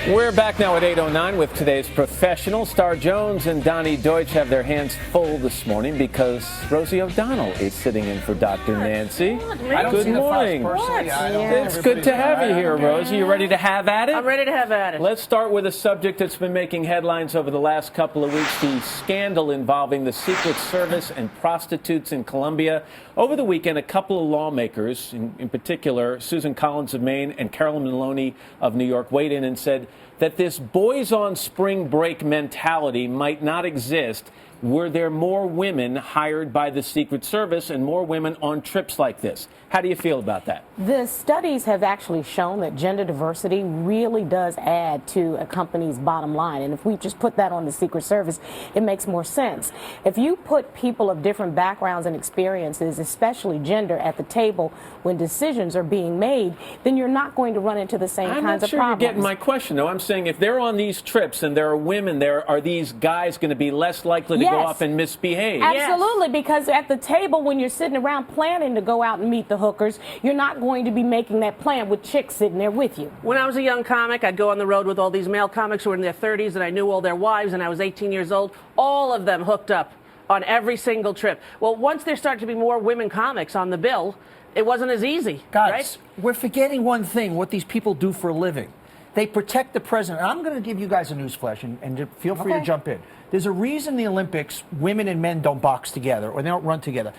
We're back now at 8:09 with today's professional. Star Jones and Donny Deutsch have their hands full this morning because Rosie O'Donnell is sitting in for Dr. Nancy. Good morning. It's good to have you here, Rosie. You ready to have at it? I'm ready to have at it. Let's start with a subject that's been making headlines over the last couple of weeks, the scandal involving the Secret Service and prostitutes in Colombia. Over the weekend, a couple of lawmakers, in particular Susan Collins of Maine and Carolyn Maloney of New York, weighed in and said that this boys on spring break mentality might not exist were there more women hired by the Secret Service and more women on trips like this. How do you feel about that? The studies have actually shown that gender diversity really does add to a company's bottom line. And if we just put that on the Secret Service, it makes more sense. If you put people of different backgrounds and experiences, especially gender, at the table when decisions are being made, then you're not going to run into the same kinds of problems. I'm not sure you're getting my question, though. I'm saying if they're on these trips and there are women there, are these guys going to be less likely to go off and misbehave? Absolutely, because at the table when you're sitting around planning to go out and meet the hookers, you're not going to be making that plan with chicks sitting there with you. When I was a young comic, I'd go on the road with all these male comics who were in their 30s, and I knew all their wives, and I was 18 years old. All of them hooked up on every single trip. Well, once there started to be more women comics on the bill, it wasn't as easy. Guys, right? We're forgetting one thing, what these people do for a living. They protect the president. And I'm going to give you guys a newsflash, and feel free to jump in. There's a reason the Olympics, women and men don't box together or they don't run together.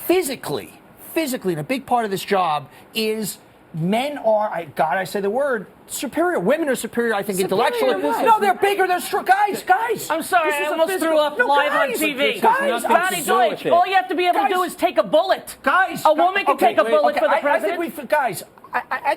Physically, and a big part of this job is men are, I say the word, superior. Women are superior, I think, intellectually. No, they're bigger, they're strong. Guys. I'm sorry, I almost threw up live on TV. Donny Deutsch, all you have to be able to do is take a bullet. A woman can take a bullet for the president.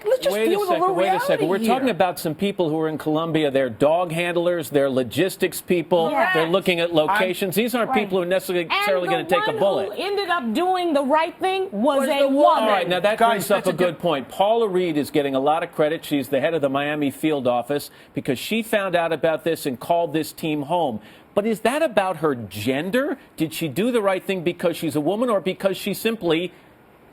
Let's just deal with a little reality. Wait a second. We're talking about some people who are in Colombia. They're dog handlers. They're logistics people. Yes. They're looking at locations. These aren't people who are necessarily going to take a bullet. And the one who ended up doing the right thing was a woman. All right, now that brings up a good point. Paula Reed is getting a lot of credit. She's the head of the Miami field office because she found out about this and called this team home. But is that about her gender? Did she do the right thing because she's a woman or because she simply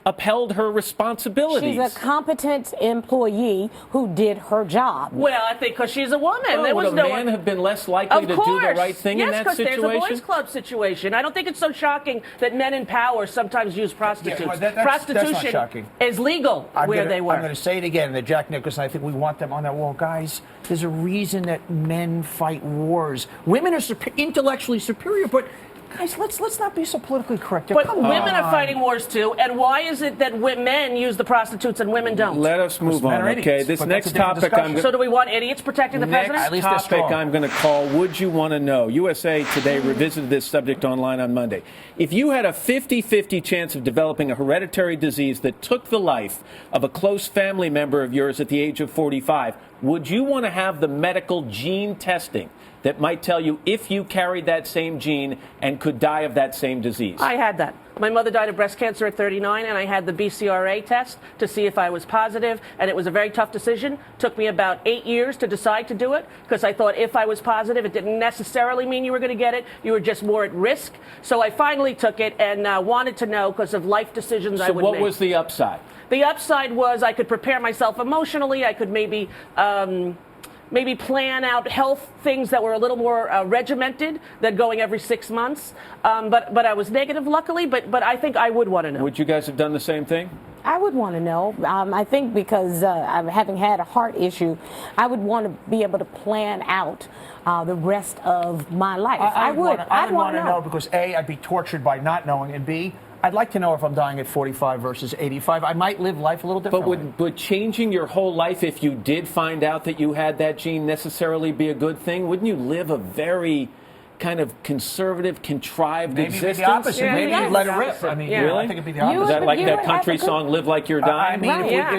upheld her responsibilities? She's a competent employee who did her job. Well, I think because she's a woman. Oh, would a man have been less likely to do the right thing in that situation? Yes, because there's a boys' club situation. I don't think it's so shocking that men in power sometimes use prostitutes. Prostitution is legal where they work. I'm going to say it again. The Jack Nicholson, I think we want them on that wall. Guys, there's a reason that men fight wars. Women are intellectually superior, but guys, let's not be so politically correct. But women are fighting wars too, and why is it that men use the prostitutes and women don't? Let us move on, okay? This next topic, so do we want idiots protecting the president? Next topic I'm going to call Would You Want to Know? USA Today revisited this subject online on Monday. If you had a 50-50 chance of developing a hereditary disease that took the life of a close family member of yours at the age of 45, would you want to have the medical gene testing that might tell you if you carried that same gene and could die of that same disease? I had that. My mother died of breast cancer at 39, and I had the BCRA test to see if I was positive, and it was a very tough decision. Took me about 8 years to decide to do it, because I thought if I was positive, it didn't necessarily mean you were going to get it. You were just more at risk. So I finally took it and wanted to know because of life decisions I would make. So what was the upside? The upside was I could prepare myself emotionally. I could maybe plan out health things that were a little more regimented than going every 6 months. But I was negative, luckily. But I think I would want to know. Would you guys have done the same thing? I would want to know. I think because I'm having had a heart issue, I would want to be able to plan out the rest of my life. I would want to know because A, I'd be tortured by not knowing, and B, I'd like to know if I'm dying at 45 versus 85. I might live life a little differently. But would changing your whole life, if you did find out that you had that gene, necessarily be a good thing? Wouldn't you live a very kind of conservative, contrived existence? Maybe the opposite. Maybe you'd let it rip. I mean, really? I think it'd be the opposite. Is that like that country song, Live Like You're Dying?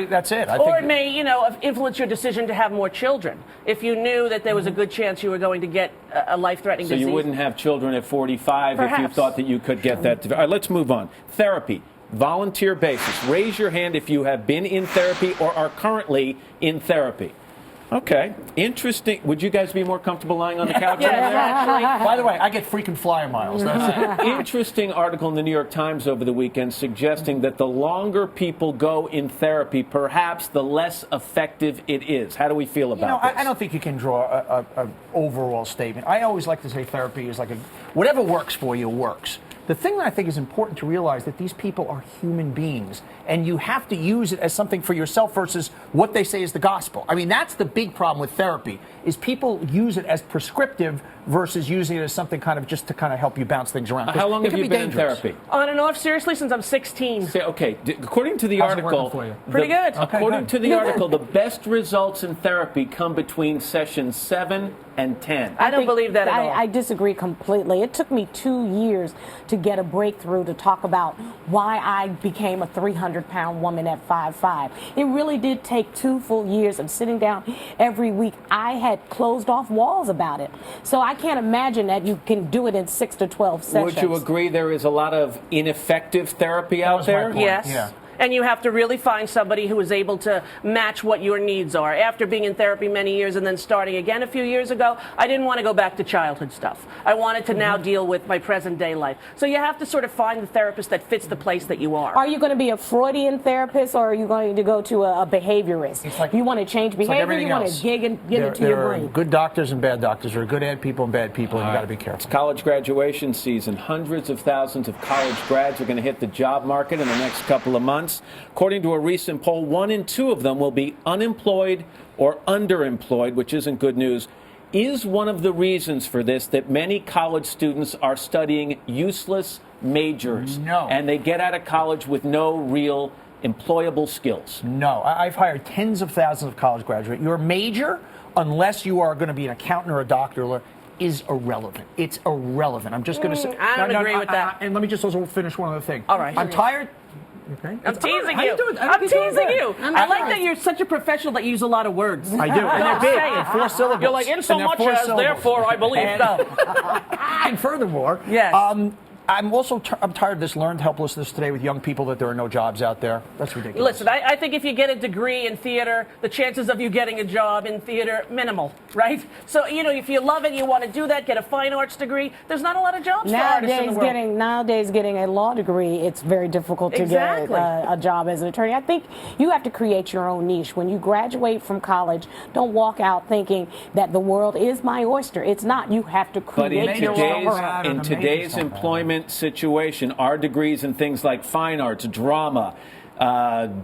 That's it. Or it may, influence your decision to have more children. If you knew that there was a good chance you were going to get a life-threatening disease. So you wouldn't have children at 45 Perhaps. if you thought that you could get that. All right, let's move on. Therapy. Volunteer basis. Raise your hand if you have been in therapy or are currently in therapy. Okay. Interesting. Would you guys be more comfortable lying on the couch? Yeah, over there? actually. By the way, I get freaking flyer miles. That's it. Interesting article in the New York Times over the weekend suggesting that the longer people go in therapy, perhaps the less effective it is. How do we feel about this? I don't think you can draw an overall statement. I always like to say therapy is like whatever works for you works. The thing that I think is important to realize that these people are human beings, and you have to use it as something for yourself versus what they say is the gospel. I mean, that's the big problem with therapy, is people use it as prescriptive versus using it as something kind of just to kind of help you bounce things around. How long have you been in therapy? On and off, seriously, since I'm 16. Okay, according to the How's it article, working for you? Pretty good. According to the article, the best results in therapy come between sessions 7 and 10. I don't believe that at all. I disagree completely. It took me 2 years to get a breakthrough to talk about why I became a 300-pound woman at 5'5". It really did take 2 full years of sitting down every week. I had closed off walls about it. So I can't imagine that you can do it in 6 to 12 sessions. Would you agree there is a lot of ineffective therapy out was my there? point. Yes. Yeah. And you have to really find somebody who is able to match what your needs are. After being in therapy many years and then starting again a few years ago, I didn't want to go back to childhood stuff. I wanted to now deal with my present day life. So you have to sort of find the therapist that fits the place that you are. Are you going to be a Freudian therapist, or are you going to go to a behaviorist? It's like- you want to change It's like behavior, everything you want else. to get into your There are brain. good doctors and bad doctors. There are good people and bad people, and you got to be careful. It's college graduation season. Hundreds of thousands of college grads are going to hit the job market in the next couple of months. According to a recent poll, 1 in 2 of them will be unemployed or underemployed, which isn't good news. Is one of the reasons for this that many college students are studying useless majors? No. And they get out of college with no real employable skills? No, I've hired tens of thousands of college graduates. Your major, unless you are going to be an accountant or a doctor, is irrelevant. It's irrelevant. I'm just going to say. I don't agree with that. And let me just also finish one other thing. All right. I'm tired. Okay. I'm teasing How you. you doing? I'm teasing you. I like sorry. that you're such a professional that you use a lot of words. I do, and they're big, and 4 syllables. You're like, in so And they're much 4 as, syllables. therefore, I believe. No. And furthermore, Yes. I'm also I'm tired of this learned helplessness today with young people that there are no jobs out there. That's ridiculous. Listen, I think if you get a degree in theater, the chances of you getting a job in theater, minimal, right? So, if you love it, you want to do that, get a fine arts degree, there's not a lot of jobs for artists in the world. Nowadays, getting a law degree, it's very difficult to Exactly. get a job as an attorney. I think you have to create your own niche. When you graduate from college, don't walk out thinking that the world is my oyster. It's not. You have to But create your own. in today's employment situation, our degrees in things like fine arts, drama,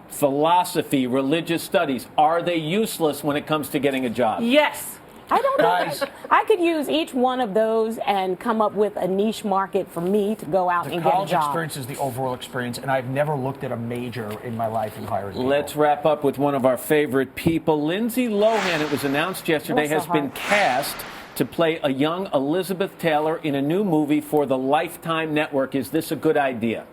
philosophy, religious studies, are they useless when it comes to getting a job? Yes. I don't Guys. know. I could use each one of those and come up with a niche market for me to go out The and get a college job. experience is the overall experience, and I've never looked at a major in my life and hired people. Let's wrap up with one of our favorite people. Lindsay Lohan, it was announced yesterday, Bless has her been heart. cast to play a young Elizabeth Taylor in a new movie for the Lifetime Network. Is this a good idea?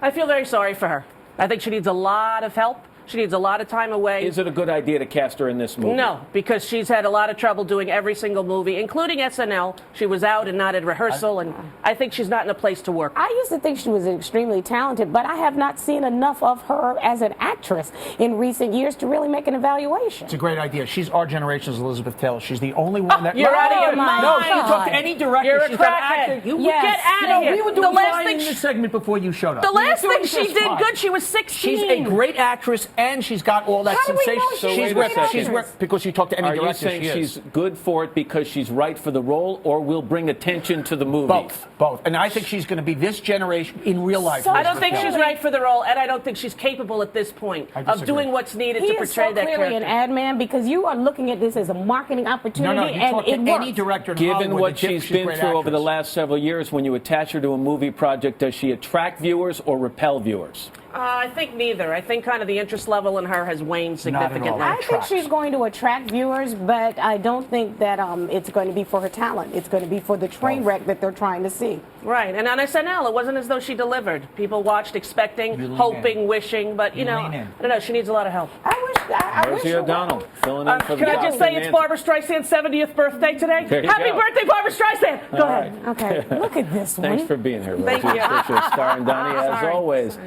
I feel very sorry for her. I think she needs a lot of help. She needs a lot of time away. Is it a good idea to cast her in this movie? No, because she's had a lot of trouble doing every single movie, including SNL. She was out and not at rehearsal, and I think she's not in a place to work. I used to think she was extremely talented, but I have not seen enough of her as an actress in recent years to really make an evaluation. It's a great idea. She's our generation's Elizabeth Taylor. She's the only one that. You're out of your mind. No, you talk to any director. You're a she's got crackhead. actor. You Yes. Get out You of know, here. we were The doing last fine thing in she- this segment before you showed up. The We were last doing thing she just did fine. good, she was 16. She's a great actress, and she's got all that How do we sensation. know she's a great actress? Because you talk to any Are you director. saying she is. she's good for it because she's right for the role, or will bring attention to the movie? Both. And I think she's going to be this generation in real life. So I don't think Elizabeth she's Taylor. right for the role, and I don't think she's capable at this point I of disagree. doing what's needed He to is portray so that clearly an character. ad man because you are looking at this as a marketing No, opportunity, no. You and talk to it any works. director in Given Hollywood, what the tip, she's she's a been great through over the actress. last several years, when you attach her to a movie project, does she attract viewers or repel viewers? I think neither. I think kind of the interest level in her has waned Not at all. significantly. I think she's going to attract viewers, but I don't think that it's going to be for her talent. It's going to be for the train wreck that they're trying to see. Right, and on SNL, it wasn't as though she delivered. People watched expecting, You lean hoping, in. wishing, but, You lean in. I don't know, she needs a lot of help. I wish Rosie her O'Donnell, well. filling in for the Can I just say it's Nancy. Barbara Streisand's 70th birthday today? There you Happy go. birthday, Barbara Streisand! Go All ahead. right. Okay, look at this one. Thanks for being here, Rosie. Thank you. Appreciate it. Starring Donny, as Sorry. always.